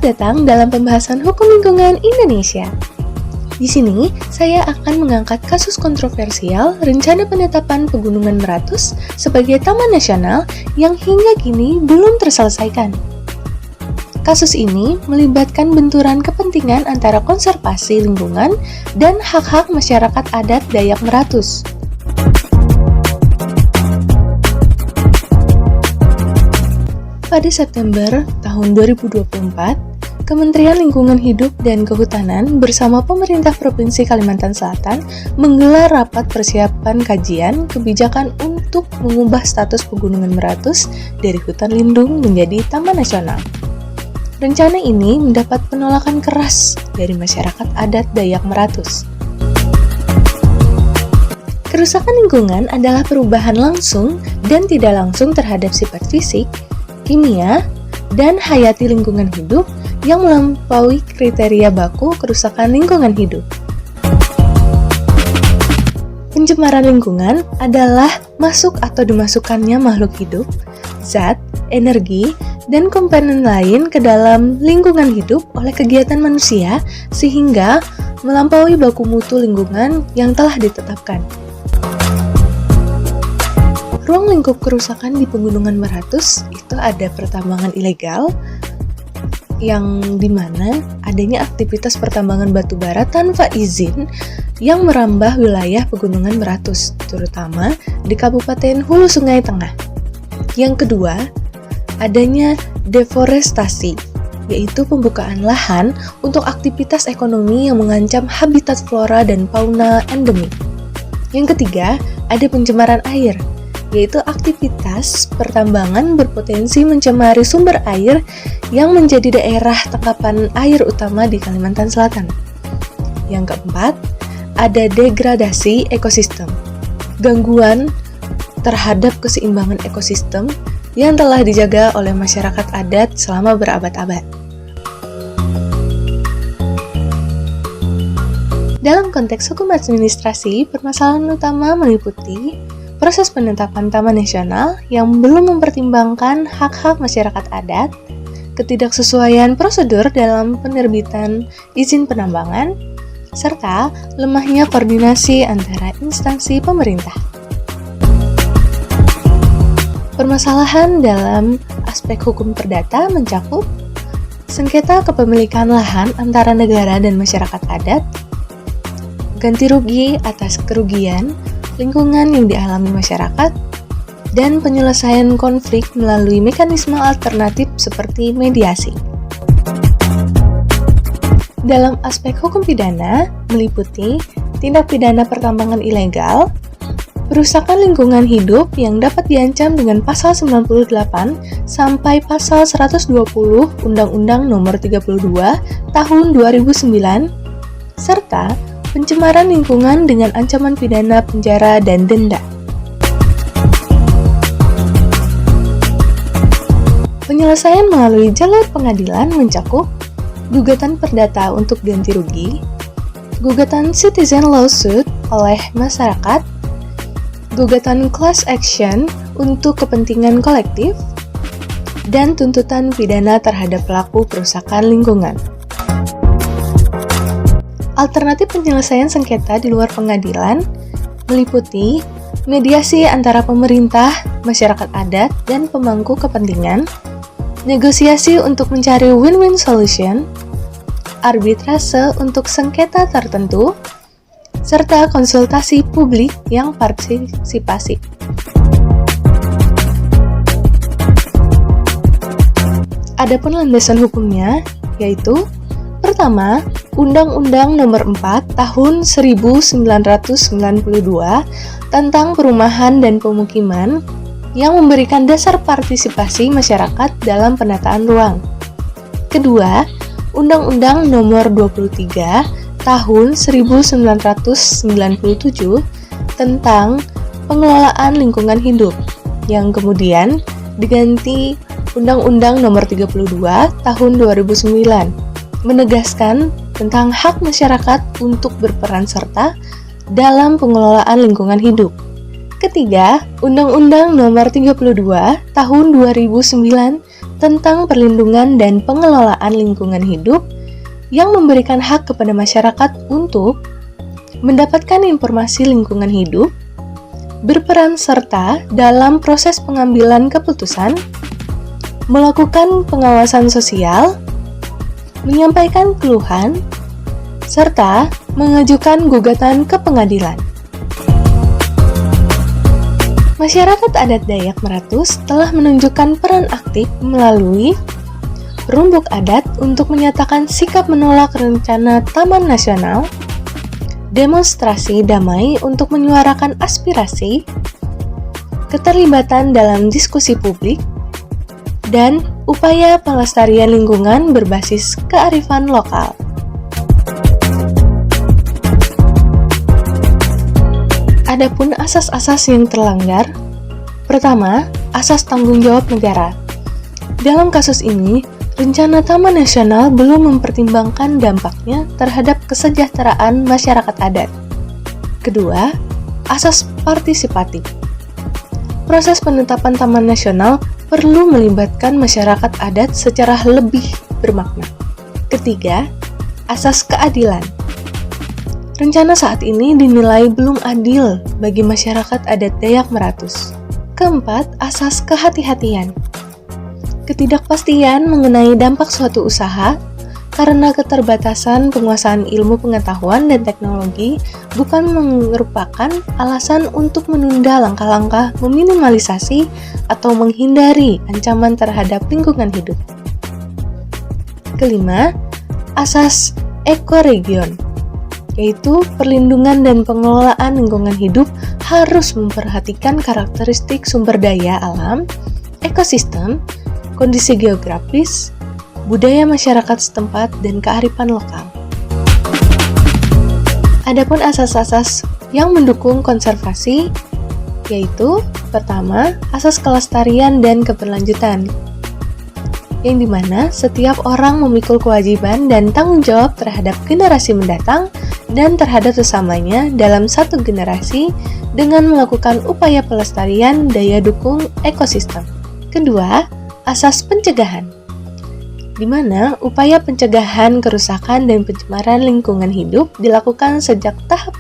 Selamat datang dalam pembahasan Hukum Lingkungan Indonesia. Di sini, saya akan mengangkat kasus kontroversial rencana penetapan Pegunungan Meratus sebagai Taman Nasional yang hingga kini belum terselesaikan. Kasus ini melibatkan benturan kepentingan antara konservasi lingkungan dan hak-hak masyarakat adat Dayak Meratus. Pada September tahun 2024, Kementerian Lingkungan Hidup dan Kehutanan bersama pemerintah Provinsi Kalimantan Selatan menggelar rapat persiapan kajian kebijakan untuk mengubah status Pegunungan Meratus dari hutan lindung menjadi taman nasional. Rencana ini mendapat penolakan keras dari masyarakat adat Dayak Meratus. Kerusakan lingkungan adalah perubahan langsung dan tidak langsung terhadap sifat fisik, kimia, dan hayati lingkungan hidup yang melampaui kriteria baku kerusakan lingkungan hidup. Pencemaran lingkungan adalah masuk atau dimasukkannya makhluk hidup, zat, energi, dan komponen lain ke dalam lingkungan hidup oleh kegiatan manusia sehingga melampaui baku mutu lingkungan yang telah ditetapkan. Ruang lingkup kerusakan di Pegunungan Meratus itu ada pertambangan ilegal, yang dimana adanya aktivitas pertambangan batu bara tanpa izin yang merambah wilayah Pegunungan Meratus, terutama di Kabupaten Hulu Sungai Tengah. Yang kedua, adanya deforestasi, yaitu pembukaan lahan untuk aktivitas ekonomi yang mengancam habitat flora dan fauna endemik. Yang ketiga, ada pencemaran air, yaitu aktivitas pertambangan berpotensi mencemari sumber air yang menjadi daerah tangkapan air utama di Kalimantan Selatan. Yang keempat, ada degradasi ekosistem, gangguan terhadap keseimbangan ekosistem yang telah dijaga oleh masyarakat adat selama berabad-abad. Dalam konteks hukum administrasi, permasalahan utama meliputi proses penetapan Taman Nasional yang belum mempertimbangkan hak-hak masyarakat adat, ketidaksesuaian prosedur dalam penerbitan izin penambangan, serta lemahnya koordinasi antara instansi pemerintah. Permasalahan dalam aspek hukum perdata mencakup sengketa kepemilikan lahan antara negara dan masyarakat adat, ganti rugi atas kerugian lingkungan yang dialami masyarakat, dan penyelesaian konflik melalui mekanisme alternatif seperti mediasi. Dalam aspek hukum pidana, meliputi tindak pidana pertambangan ilegal, perusakan lingkungan hidup yang dapat diancam dengan pasal 98 sampai pasal 120 Undang-Undang Nomor 32 Tahun 2009, serta pencemaran lingkungan dengan ancaman pidana penjara dan denda. Penyelesaian melalui jalur pengadilan mencakup gugatan perdata untuk ganti rugi, gugatan citizen lawsuit oleh masyarakat, gugatan class action untuk kepentingan kolektif, dan tuntutan pidana terhadap pelaku perusakan lingkungan. Alternatif penyelesaian sengketa di luar pengadilan meliputi mediasi antara pemerintah, masyarakat adat, dan pemangku kepentingan, negosiasi untuk mencari win-win solution, arbitrase untuk sengketa tertentu, serta konsultasi publik yang partisipasi. Adapun landasan hukumnya yaitu pertama, Undang-Undang Nomor 4 Tahun 1992 tentang Perumahan dan Pemukiman yang memberikan dasar partisipasi masyarakat dalam penataan ruang. Kedua, Undang-Undang Nomor 23 Tahun 1997 tentang Pengelolaan Lingkungan Hidup yang kemudian diganti Undang-Undang Nomor 32 Tahun 2009 menegaskan tentang hak masyarakat untuk berperan serta dalam pengelolaan lingkungan hidup. Ketiga, Undang-Undang Nomor 32 Tahun 2009 tentang Perlindungan dan Pengelolaan Lingkungan Hidup yang memberikan hak kepada masyarakat untuk mendapatkan informasi lingkungan hidup, berperan serta dalam proses pengambilan keputusan, melakukan pengawasan sosial, menyampaikan keluhan, serta mengajukan gugatan ke pengadilan. Masyarakat adat Dayak Meratus telah menunjukkan peran aktif melalui Rumbuk Adat untuk menyatakan sikap menolak rencana Taman Nasional, demonstrasi damai untuk menyuarakan aspirasi, keterlibatan dalam diskusi publik, dan upaya pelestarian lingkungan berbasis kearifan lokal. Adapun asas-asas yang terlanggar. Pertama, asas tanggung jawab negara. Dalam kasus ini, rencana Taman Nasional belum mempertimbangkan dampaknya terhadap kesejahteraan masyarakat adat. Kedua, asas partisipatif. Proses penetapan Taman Nasional perlu melibatkan masyarakat adat secara lebih bermakna. Ketiga, asas keadilan. Rencana saat ini dinilai belum adil bagi masyarakat adat Dayak Meratus. Keempat, asas kehati-hatian. Ketidakpastian mengenai dampak suatu usaha karena keterbatasan penguasaan ilmu pengetahuan dan teknologi bukan merupakan alasan untuk menunda langkah-langkah meminimalisasi atau menghindari ancaman terhadap lingkungan hidup. Kelima, asas ekoregion, yaitu perlindungan dan pengelolaan lingkungan hidup harus memperhatikan karakteristik sumber daya alam, ekosistem, kondisi geografis, budaya masyarakat setempat, dan kearifan lokal. Adapun asas-asas yang mendukung konservasi, yaitu pertama, asas kelestarian dan keberlanjutan, yang dimana setiap orang memikul kewajiban dan tanggung jawab terhadap generasi mendatang dan terhadap sesamanya dalam satu generasi dengan melakukan upaya pelestarian daya dukung ekosistem. Kedua, asas pencegahan, di mana upaya pencegahan kerusakan dan pencemaran lingkungan hidup dilakukan sejak tahap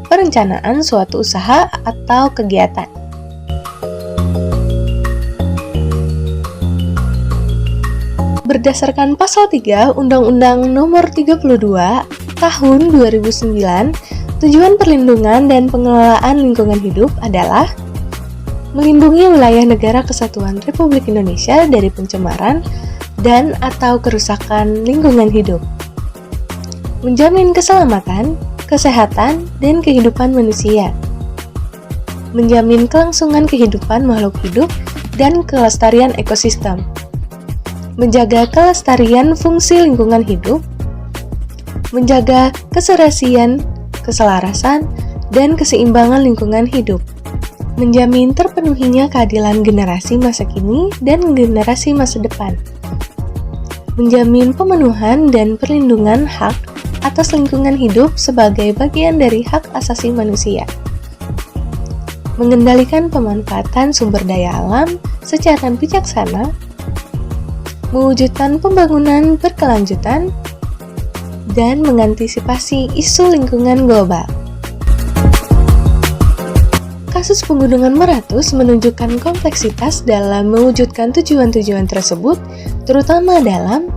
perencanaan suatu usaha atau kegiatan. Berdasarkan pasal 3 Undang-Undang Nomor 32 Tahun 2009, tujuan perlindungan dan pengelolaan lingkungan hidup adalah melindungi wilayah negara kesatuan Republik Indonesia dari pencemaran dan atau kerusakan lingkungan hidup, menjamin keselamatan, kesehatan, dan kehidupan manusia, menjamin kelangsungan kehidupan makhluk hidup dan kelestarian ekosistem, menjaga kelestarian fungsi lingkungan hidup, menjaga keserasian, keselarasan, dan keseimbangan lingkungan hidup, menjamin terpenuhinya keadilan generasi masa kini dan generasi masa depan, menjamin pemenuhan dan perlindungan hak atas lingkungan hidup sebagai bagian dari hak asasi manusia, mengendalikan pemanfaatan sumber daya alam secara bijaksana, mewujudkan pembangunan berkelanjutan, dan mengantisipasi isu lingkungan global. Kasus penggunungan Meratus menunjukkan kompleksitas dalam mewujudkan tujuan-tujuan tersebut, terutama dalam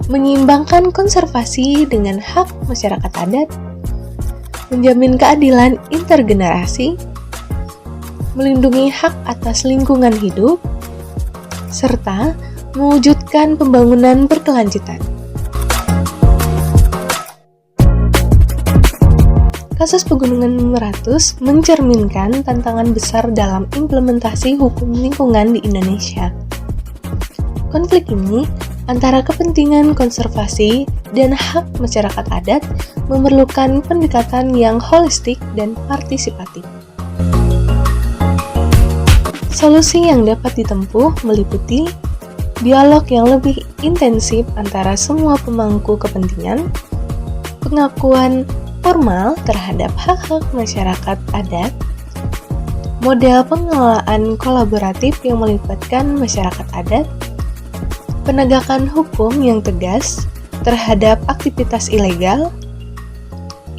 menyeimbangkan konservasi dengan hak masyarakat adat, menjamin keadilan intergenerasi, melindungi hak atas lingkungan hidup, serta mewujudkan pembangunan berkelanjutan. Kasus Pegunungan Meratus mencerminkan tantangan besar dalam implementasi hukum lingkungan di Indonesia. Konflik ini antara kepentingan konservasi dan hak masyarakat adat memerlukan pendekatan yang holistik dan partisipatif. Solusi yang dapat ditempuh meliputi dialog yang lebih intensif antara semua pemangku kepentingan, pengakuan formal terhadap hak-hak masyarakat adat, model pengelolaan kolaboratif yang melibatkan masyarakat adat, penegakan hukum yang tegas terhadap aktivitas ilegal,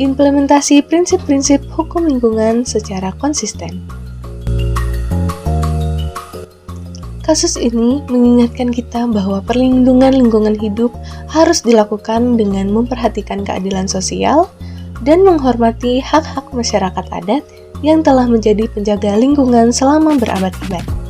implementasi prinsip-prinsip hukum lingkungan secara konsisten. Kasus ini mengingatkan kita bahwa perlindungan lingkungan hidup harus dilakukan dengan memperhatikan keadilan sosial dan menghormati hak-hak masyarakat adat yang telah menjadi penjaga lingkungan selama berabad-abad.